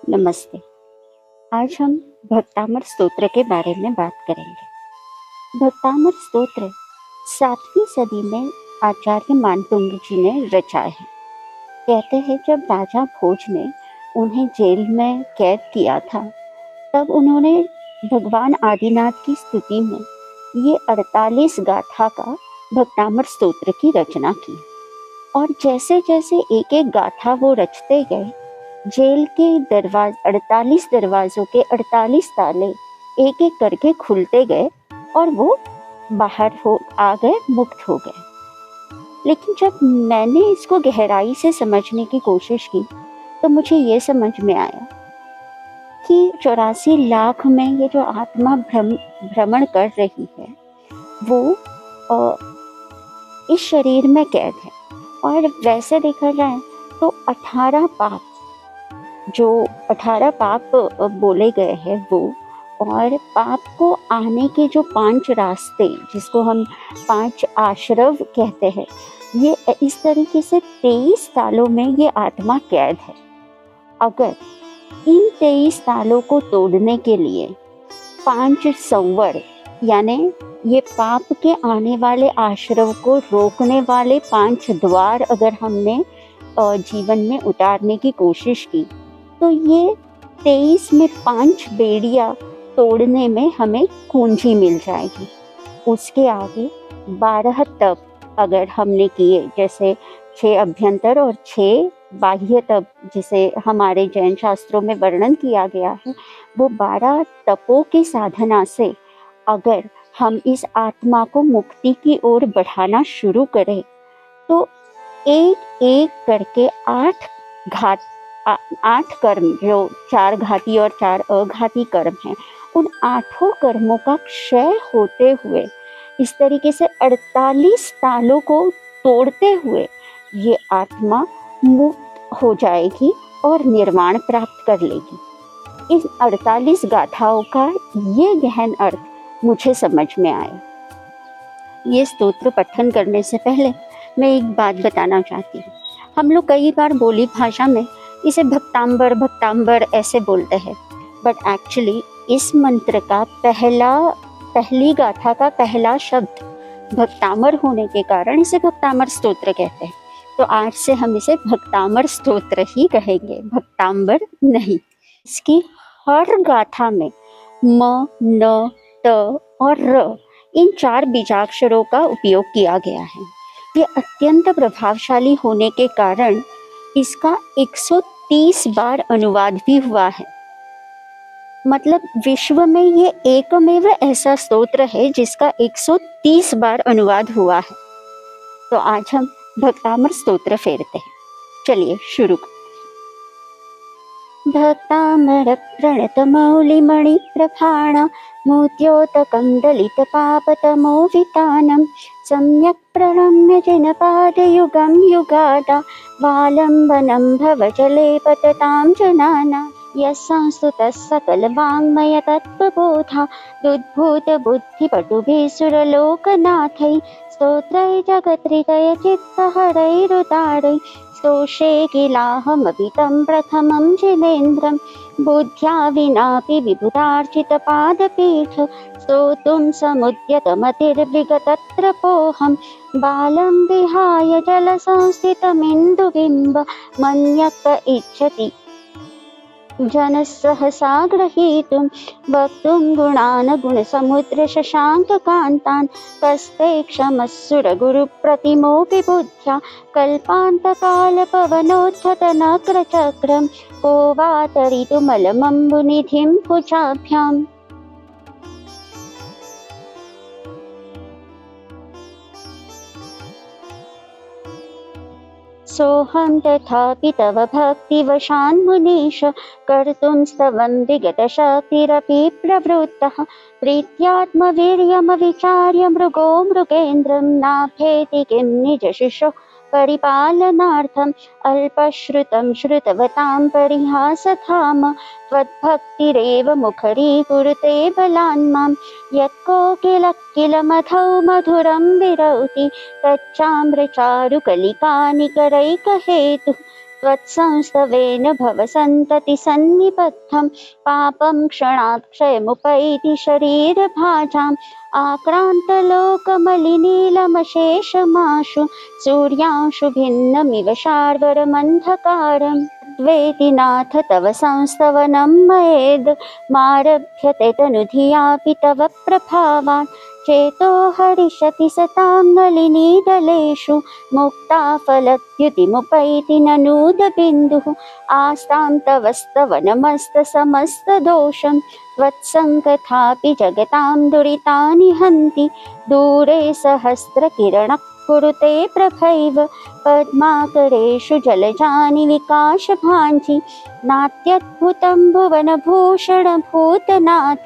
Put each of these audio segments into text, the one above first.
नमस्ते। आज हम भक्तामर स्तोत्र के बारे में बात करेंगे। भक्तामर स्तोत्र 7वीं सदी में आचार्य मानतुंग जी ने रचा है। कहते हैं जब राजा भोज ने उन्हें जेल में कैद किया था, तब उन्होंने भगवान आदिनाथ की स्तुति में ये 48 गाथा का भक्तामर स्तोत्र की रचना की। और जैसे जैसे एक एक गाथा वो रचते गए, जेल के 48 दरवाजों के 48 ताले एक एक करके खुलते गए और वो बाहर हो आ गए, मुक्त हो गए। लेकिन जब मैंने इसको गहराई से समझने की कोशिश की, तो मुझे ये समझ में आया कि 84 लाख में ये जो आत्मा भ्रमण कर रही है, वो इस शरीर में कैद है। और वैसे देखा जाए तो 18 पाप, जो 18 पाप बोले गए हैं वो, और पाप को आने के जो 5 रास्ते, जिसको हम 5 आश्रव कहते हैं, ये इस तरीके से 23 सालों में ये आत्मा कैद है। अगर इन 23 सालों को तोड़ने के लिए 5 संवर, यानी ये पाप के आने वाले आश्रव को रोकने वाले 5 द्वार अगर हमने जीवन में उतारने की कोशिश की, तो ये 23 में 5 बेड़ियां तोड़ने में हमें कुंजी मिल जाएगी। उसके आगे 12 तप अगर हमने किए, जैसे 6 अभ्यंतर और 6 बाह्य तप, जिसे हमारे जैन शास्त्रों में वर्णन किया गया है, वो 12 तपों की साधना से अगर हम इस आत्मा को मुक्ति की ओर बढ़ाना शुरू करें, तो एक एक करके 8 कर्म, जो 4 घाती और 4 अघाती कर्म हैं, उन 8 कर्मों का क्षय होते हुए, इस तरीके से 48 तालों को तोड़ते हुए ये आत्मा मुक्त हो जाएगी और निर्वाण प्राप्त कर लेगी। इन 48 गाथाओं का ये गहन अर्थ मुझे समझ में आया। ये स्तोत्र पठन करने से पहले मैं एक बात बताना चाहती हूँ। हम लोग कई बार बोली भाषा में इसे भक्तांबर भक्तांबर ऐसे बोलते हैं, बट एक्चुअली इस मंत्र का पहली गाथा का पहला शब्द भक्तामर होने के कारण इसे भक्तामर स्तोत्र कहते हैं। तो आज से हम इसे भक्तामर स्तोत्र ही कहेंगे, भक्तांबर नहीं। इसकी हर गाथा में म, न, त और र, इन 4 बीजाक्षरों का उपयोग किया गया है। ये अत्यंत प्रभावशाली होने के कारण इसका 130 बार अनुवाद भी हुआ है। मतलब विश्व में ये एकमेव ऐसा स्तोत्र है जिसका 130 बार अनुवाद हुआ है। तो आज हम भक्तामर स्तोत्र फेरते हैं। चलिए शुरू। भक्तामर प्रणत मौलिमणि प्रभाण मोद्योतकं दलित पापतमो वितानं सम्यक् प्रणम्य जिनपादयुगं युगादा वालम्बनं भवजले पततां जनाना यस्संस्तुतः सकलवाङ्मय तत्त्वबोधा दुद्भूतबुद्धिपटुभिः सुरलोकनाथैः स्तोत्रैः जगत्हृदय चित्तहरैरुदारैः स्तोषे किलाहमपि तं प्रथमं जिनेन्द्रं बुद्ध्या विनापि विबुधार्चितपादपीठ स्तोतुं समुद्यतमतिर्विगतत्रपोऽहं बालं विहाय जलसंस्थितमिन्दुबिम्ब मन्यक् इच्छति जनः सहसा ग्रहीतुं वक्तुं गुणान् गुणसमुद्रशशाङ्ककान्तान् कस्ते क्षमस्सुरगुरुप्रतिमोऽपि बुद्ध्या कल्पान्तकालपवनोत्थतनक्रचक्रं को वा तरितुमलमम्बुनिधिं भुजाभ्याम्। सोऽहं तथापि तव भक्तिवशान् मुनीश कर्तुं स्तवं विगतशक्तिरपि प्रवृत्तः प्रीत्यात्मवीर्यमविचार्य मृगो मृगेन्द्रं नाभेति किं निजशिशोः परिपालनार्थम् अल्पश्रुतं श्रुतवतां परिहासधाम त्वद्भक्तिरेव मुखरीकुरुते बलान् मां यत्कोकिलमधौ मधुरं विरौति तच्चाम्रचारुकलिकानिकरैकहेतुः त्वत्संस्तवेन भवसन्ततिसन्निबद्धं पापं क्षणात् क्षयमुपैति शरीरभाजाम् आक्रान्तलोकमलिनीलमशेषमाशु सूर्यांशु भिन्नमिव शार्वरमन्धकारम् द्वेति नाथ तव संस्तवनं मयेद् मारभ्यते तनुधियापि तव प्रभावात् चेतो हरिष्यति सतां नलिनीदलेषु मुक्ता फलद्युतिमुपैति ननूदबिन्दुः आस्तां तवस्तवनमस्तसमस्तदोषं त्वत्सङ्कथापि जगतां दुरितानि हन्ति दूरे सहस्रकिरणः कुरुते प्रभैव पद्माकरेषु जलजानि विकाशभाञ्जि नात्यद्भुतं भुवनभूषणभूतनाथ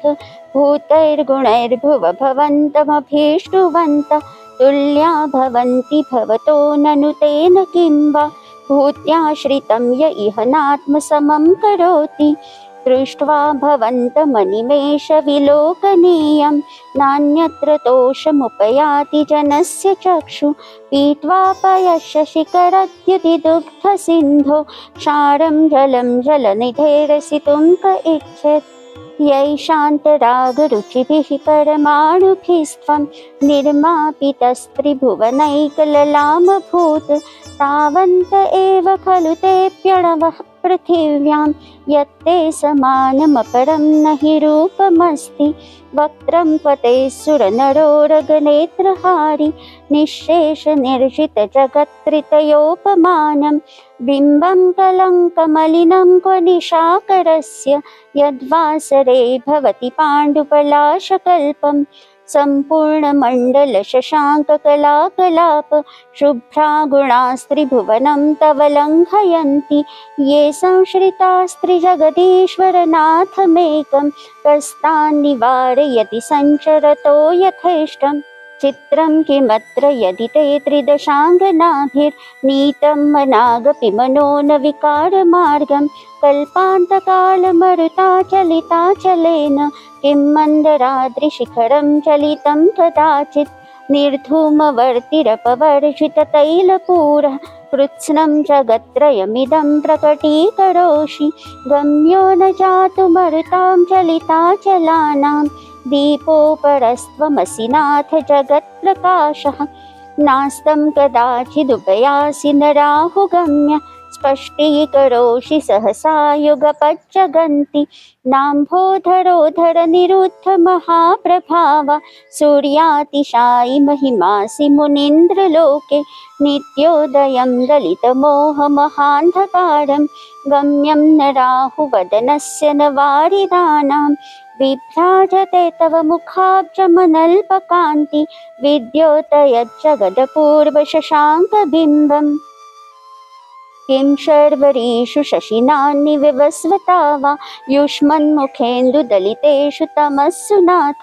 भूतैर्गुणैर्भुव भवन्तमभीष्टुवन्त तुल्या भवन्ति भवतो ननु तेन किं वा भूत्याश्रितं य इह नात्मसमं करोति दृष्ट्वा भवन्तमनिमेष विलोकनीयं नान्यत्र तोषमुपयाति जनस्य चक्षु पीत्वा पयश्य शिखरद्युतिदुग्धसिन्धो क्षारं जलं जलनिधेरसितुं क इच्छेत् यैषान्तरागरुचिभिः परमाणुभिस्त्वं निर्मापितस्त्रिभुवनैकललामभूत् तावन्त एव खलु तेऽप्यणवः पृथिव्यां यत्ते समानमपरं न हि रूपमस्ति वक्त्रं पते सुरनरोरगनेत्रहारि निःशेषनिर्जितजगत्त्रितयोपमानं बिम्बं कलङ्कमलिनं क्व निशाकरस्य यद्वासरे भवति पाण्डुपलाशकल्पं सम्पूर्णमण्डलशशाङ्ककलाकलाप शुभ्रा गुणास्त्रिभुवनं तव लङ्घयन्ति ये संश्रितास्त्रिजगदीश्वरनाथमेकं कस्तान् निवारयति सञ्चरतो यथेष्टम् चित्रं किमत्र यदि ते त्रिदशाङ्गनाभिर्नीतं मनागपि मनो न विकारमार्गं कल्पान्तकालमरुताचलिताचलेन किं मन्दराद्रिशिखरं चलितं कदाचित् निर्धूमवर्तिरपवर्जिततैलपूरः कृत्स्नं जगत्त्रयमिदं प्रकटीकरोषि गम्यो न जातुमरुतां चलिताचलानां दीपोपरस्त्वमसि नाथ जगत्प्रकाशः नास्तं कदाचिदुपयासि न राहुगम्य स्पष्टीकरोषि सहसा युगपज्जगन्ति नाम्भोधरोधर निरुद्ध महाप्रभाव सूर्यातिशायि महिमासि मुनीन्द्रलोके नित्योदयं ललितमोहमहान्धकारं गम्यं न राहुवदनस्य न वारिदानां विभ्राजते तव मुखाब्जमनल्पकान्ति विद्योतयज्जगदपूर्वशशाङ्कबिम्बम् किं शर्वरीषु शशिनान्निविवस्वता वा युष्मन्मुखेन्दुदलितेषु तमस्सु नाथ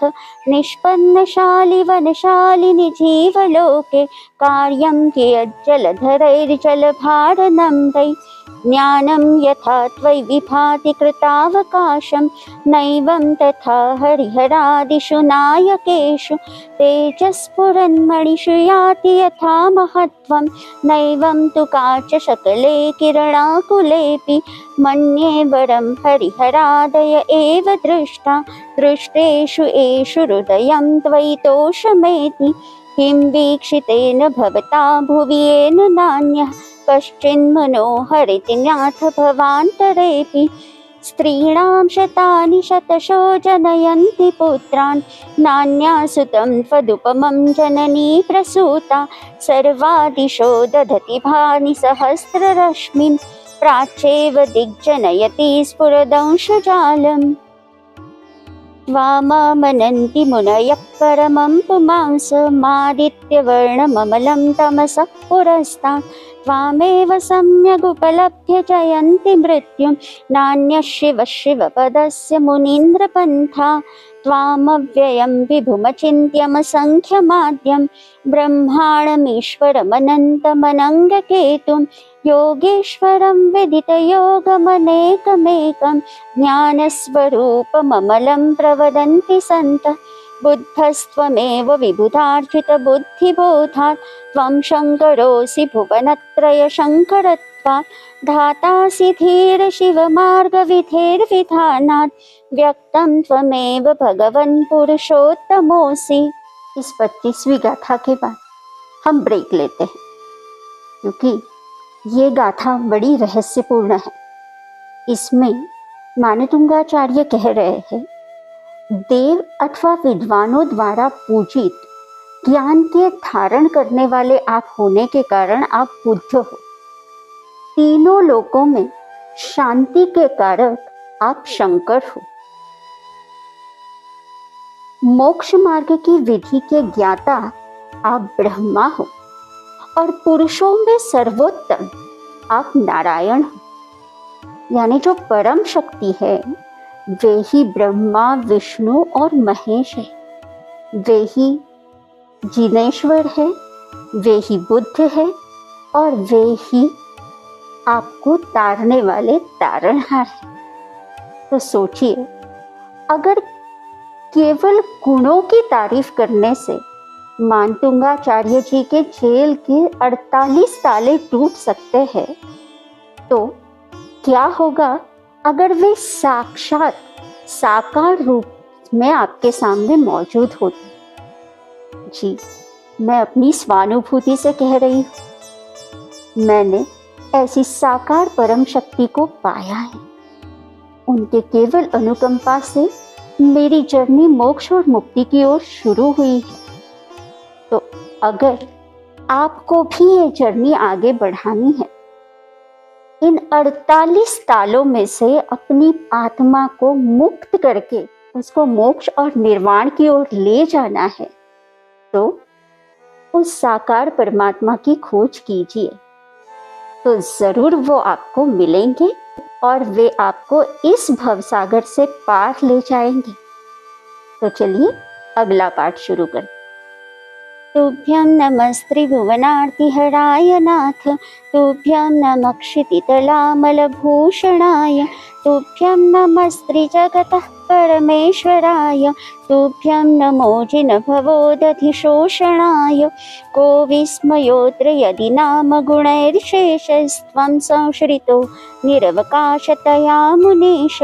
निष्पन्नशालिवनशालिनि जीवलोके कार्यं कियज्जलधरैर्जलभारनम्रै ज्ञानं यथा त्वयि विभाति कृतावकाशं नैवं तथा हरिहरादिषु नायकेषु तेजस्फुरन्मणिषु याति यथा महत्त्वं नैवं तु काचशकले किरणाकुलेऽपि मन्ये वरं हरिहरादय एव दृष्टा दृष्टेषु एषु हृदयं त्वयि तोषमेति किं वीक्षितेन भवता भुवि येन नान्यः कश्चिन्मनोहरिति नाथ भवान्तरेऽपि स्त्रीणां शतानि शतशो जनयन्ति पुत्रान् नान्यासुतं त्वदुपमं जननी प्रसूता सर्वादिशो दधति भानि सहस्ररश्मिन् प्राच्येव दिग्जनयति स्फुरदंशजालम् त्वामामनन्ति मुनयः परमं पुमांसमादित्यवर्णममलं तमसः पुरस्तात् त्वामेव सम्यगुपलभ्य जयन्ति मृत्युं नान्यः शिवः शिवपदस्य मुनीन्द्रपन्था त्वामव्ययं विभुमचिन्त्यमसङ्ख्यमाद्यं ब्रह्माणमीश्वरमनन्तमनङ्गकेतुं योगेश्वरं विदितयोगमनेकमेकं ज्ञानस्वरूपममलं प्रवदन्ति सन्तः बुद्धस्त्वमेव विबुधार्जितबुद्धिबोधात् त्वं शङ्करोऽसि भुवनत्रयशङ्करत्वं विधिवत्त्वात् धातासि धीर शिवमार्गविधेर्विधानात् व्यक्तं त्वमेव भगवन् पुरुषोत्तमोऽसि। इस 25वीं गाथा के बाद हम ब्रेक लेते हैं, क्योंकि ये गाथा बड़ी रहस्यपूर्ण है। इसमें मानतुंगाचार्य कह रहे हैं, देव अथवा विद्वानों द्वारा पूजित ज्ञान के धारण करने वाले आप होने के कारण आप बुद्ध हो। तीनों लोकों में शांति के कारक आप शंकर हो। मोक्ष मार्ग की विधि के ज्ञाता आप ब्रह्मा हो और पुरुषों में सर्वोत्तम आप नारायण हो। यानी जो परम शक्ति है वे ही ब्रह्मा, विष्णु और महेश है, वे ही जिनेश्वर है, वे ही बुद्ध है और वे ही आपको तारने वाले तारणहार है। तो सोचिए, अगर केवल गुणों की तारीफ करने से मानतुंगाचार्य जी के जेल के 48 ताले टूट सकते हैं, तो क्या होगा अगर वे साक्षात साकार रूप में आपके सामने मौजूद होते। जी, मैं अपनी स्वानुभूति से कह रही हूँ, मैंने ऐसी साकार परम शक्ति को पाया है। उनके केवल अनुकंपा से मेरी जर्नी मोक्ष और मुक्ति की ओर शुरू हुई है। तो अगर आपको भी ये जर्नी आगे बढ़ानी है, इन 48 तालों में से अपनी आत्मा को मुक्त करके उसको मोक्ष और निर्वाण की ओर ले जाना है, तो उस साकार परमात्मा की खोज कीजिए, तो जरूर वो आपको मिलेंगे और वे आपको इस भवसागर से पार ले जाएंगे। तो चलिए अगला पाठ शुरू करें। तुभ्यं नमस्त्रिभुवनार्तिहराय नाथ, तुभ्यं नमः क्षितितलामलभूषणाय, तुभ्यं नमस्त्रिजगतः परमेश्वराय, तुभ्यं नमो जिनभवोदधिशोषणाय। को विस्मयोऽत्र यदि नाम गुणैर्शेषस्त्वं संश्रितो निरवकाशतया मुनीश,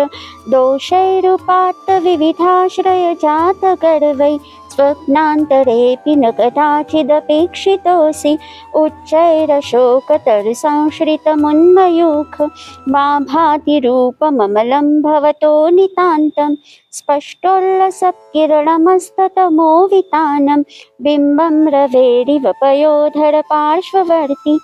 दोषैरुपात्त विविधाश्रयजातगर्वै स्वप्नान्तरेऽपि न कदाचिदपेक्षितोऽसि। उच्चैरशोकतरसंश्रितमुन्मयूख मा भाति रूपममलं भवतो नितान्तं, स्पष्टोल्लसत्किरणमस्ततमोवितानं बिम्बं रवेरिव पयोधर पार्श्ववर्ति।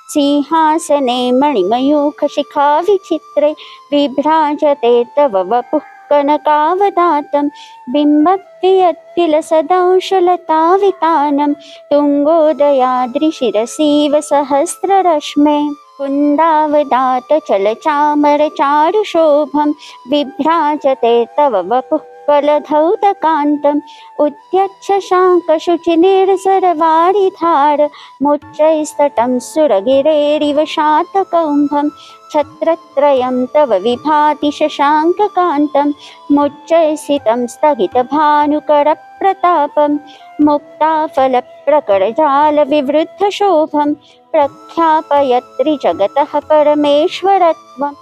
सिंहासने मणिमयूखशिखा विचित्रे विभ्राजते तव वपुः कनकावदातं, बिम्बत्वियत्किलसदंशलतावितानं तुङ्गोदयाद्रिशिरसीव सहस्ररश्मे। कुन्दावदातचलचामरचारुशोभं बिभ्राजते तव वपुः कलधौतकान्तम्, उद्यच्छशाङ्कशुचिनिर्झरवारिधार मुच्चैस्तटं सुरगिरेरिव शातकौम्भं, छत्रत्रयं तव विभाति शशाङ्ककान्तं, मुच्चैस्थितं स्थगितभानुकरप्रतापं, मुक्ताफलप्रकरजालविवृद्धशोभं प्रख्यापयत्रिजगतः परमेश्वरत्वम्।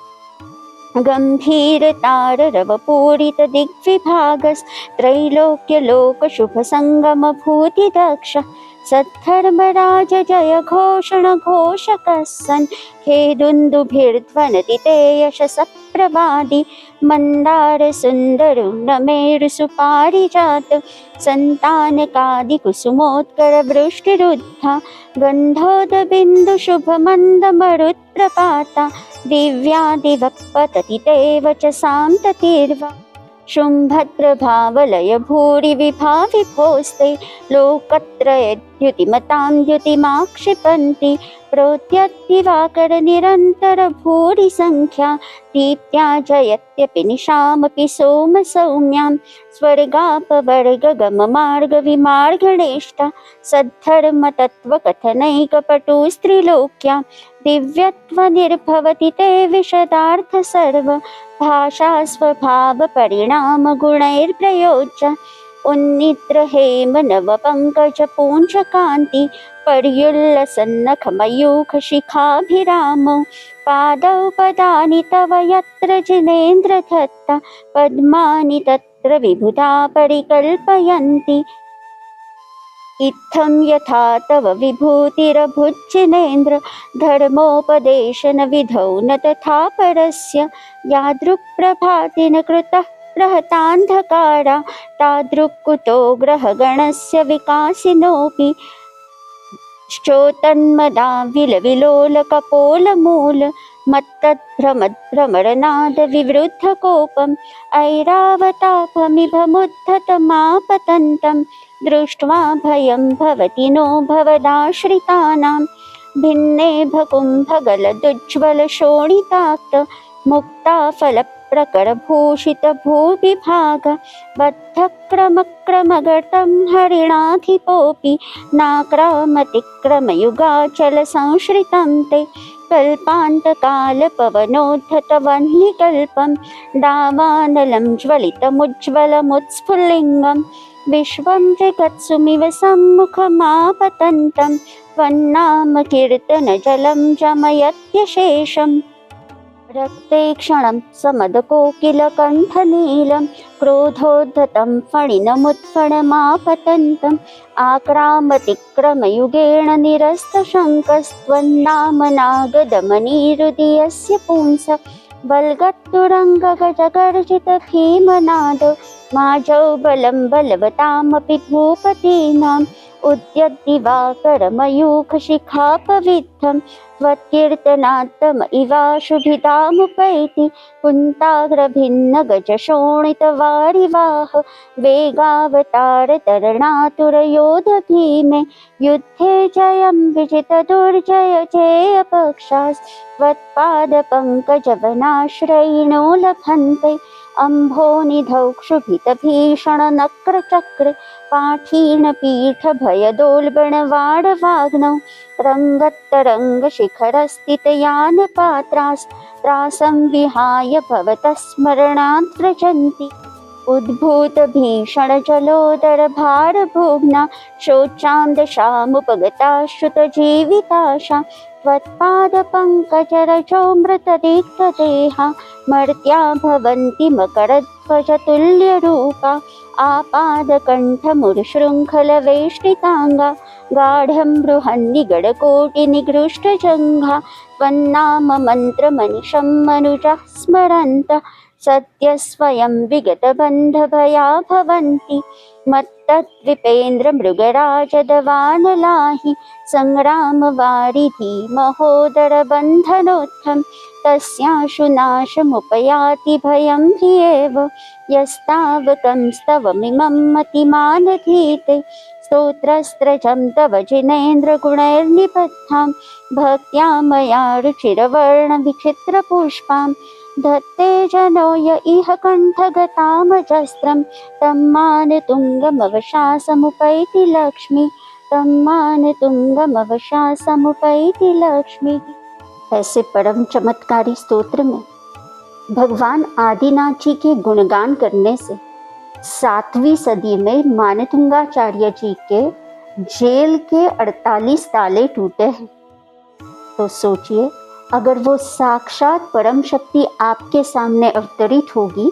गम्भीरताररवपूरितदिग्विभागस्त्रैलोक्यलोकशुभसङ्गमभूतिदक्ष, सद्धर्मराज जय घोषण घोषकः सन्, खेदुन्दुभिर्ध्वनति ते यशसप्रवादि। मन्दारसुन्दरुग्णमेरुसुपारिजात सन्तानकादिकुसुमोत्करवृष्टिरुद्धा, गन्धोदबिन्दुशुभमन्दमरुत्प्रपाता दिव्यादिवः ते वचसां ततिर्वा। शुम्भद्रभावलय भूरि विभाविभोस्ते लोकत्रयद्युतिमतां द्युतिमाक्षिपन्ति, प्रोद्यद्दिवाकर निरन्तर भूरि संख्या दीप्त्या जयत्यपि निशामपि सोमसौम्यां। स्वर्गापवर्गगममार्गविमार्गणेष्टा सद्धर्मतत्त्वकथनैकपटुस्त्रिलोक्या, दिव्यत्वनिर्भवति ते विशदार्थ सर्व भाषा स्वभावपरिणामगुणैर्प्रयोज्य। उन्निद्र हेम नव पंकज पूंज कांति पर्युल्लसन्नख मयूख शिखाभिरामौ पादौ पदानि तव यत्र जिनेन्द्र दत्ता पद्मानि तत्र विबुधा परिकल्पयन्ति इत्थं यथा तव विभूतिरभुज्जिनेन्द्र धर्मोपदेशन विधौ न तथा परस्य यादृक्प्रभाति न कृतः प्रहतान्धकारा तादृक्कुतो ग्रहगणस्य विकासिनोऽपि श्चोतन्मदा विलोलकपोलमूल मत्तद्भ्रमद्भ्रमरनाद विवृद्धकोपम् ऐरावतापमिभमुद्धतमापतन्तं दृष्ट्वा भयं भवति नो भवदाश्रितानां भिन्ने भकुम्भगलदुज्ज्वलशोणिताक्त मुक्ताफलप्रकरभूषितभूविभाग बद्धक्रमक्रमगतं हरिणाधिपोऽपि नाक्रामतिक्रमयुगाचलसंश्रितं ते कल्पान्तकालपवनोद्धतवह्निकल्पं दावानलं ज्वलितमुज्ज्वलमुत्स्फुल्लिङ्गं विश्वं जगत्सुमिव सम्मुखमापतन्तं त्वन्नामकीर्तनजलं जमयत्यशेषम् रक्ते क्षणं समदकोकिलकण्ठनीलं क्रोधोद्धतं फणिनमुत्फणमापतन्तम् आक्रामतिक्रमयुगेण निरस्तशङ्कस्त्वन्नामनागदमनीहृदयस्य पुंस बल्गत्तुरङ्गगजगर्जितभीमनाद माजौ बलं बलवतामपि भूपतीनाम् उद्यद्दिवाकरमयूखशिखापविद्धं त्वत्कीर्तनात्तम इवाशुभितामुपैति कुन्ताग्रभिन्नगजशोणितवारिवाह वेगावतारतरणातुरयोधभीमे युद्धे जयं विजितदुर्जय जेयपक्षास्त्वत्पादपङ्कजवनाश्रयिणो लभन्ते अम्भोनिधौ क्षुभितभीषणनक्रचक्रे पाठीणपीठभयदोल्बणवाडवाग्नौ रङ्गत्तरङ्गशिखरस्थितयानपात्रास्त्रासं विहाय भवतः स्मरणात् व्रजन्ति उद्भूतभीषणजलोदरभारभुग्ना शोचान्दशामुपगताश्रुतजीविताशा त्वत्पादपङ्कजरजोऽमृतदीप्तदेहा मर्त्या भवन्ति मकरध्वजतुल्यरूपा आपादकण्ठमुरुशृङ्खलवेष्टिताङ्गा गाढं बृहन्निगडकोटिनिगृष्टजङ्घा त्वन्नाममन्त्रमनिशं मनुजः स्मरन्तः सद्यः स्वयं विगतबन्धभया भवन्ति मत्तद्विपेन्द्रमृगराजदवानलाहि सङ्ग्रामवारिधि महोदरबन्धनोत्थं तस्याशुनाशमुपयाति भयं हि एव यस्तावकंस्तवमिमं मतिमानधीते स्तोत्रस्त्रजं तव जिनेन्द्रगुणैर्निबद्धां भक्त्या मया रुचिरवर्णविचित्रपुष्पां धत्ते जनो य इह कण्ठगतामजस्रं तं मानतुङ्गमवशासमुपैति लक्ष्मी तं मानतुङ्गमवशासमुपैति लक्ष्मी। ऐसे परम चमत्कारी स्तोत्र में भगवान आदिनाथ जी के गुणगान करने से 7वीं सदी में मानतुंगाचार्य जी के जेल के 48 ताले टूटे हैं। तो सोचिए, अगर वो साक्षात परम शक्ति आपके सामने अवतरित होगी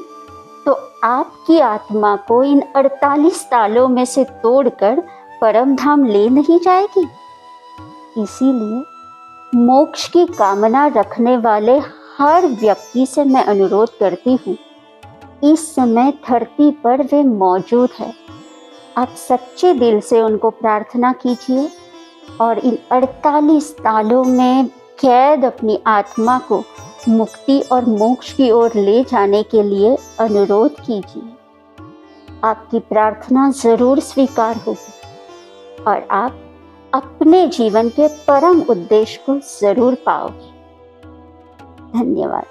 तो आपकी आत्मा को इन 48 तालों में से तोड़कर परम धाम ले नहीं जाएगी। इसीलिए मोक्ष की कामना रखने वाले हर व्यक्ति से मैं अनुरोध करती हूँ, इस समय धरती पर वे मौजूद है, आप सच्चे दिल से उनको प्रार्थना कीजिए और इन 48 तालों में कैद अपनी आत्मा को मुक्ति और मोक्ष की ओर ले जाने के लिए अनुरोध कीजिए। आपकी प्रार्थना जरूर स्वीकार होगी और आप अपने जीवन के परम उद्देश्य को जरूर पाओगे। धन्यवाद।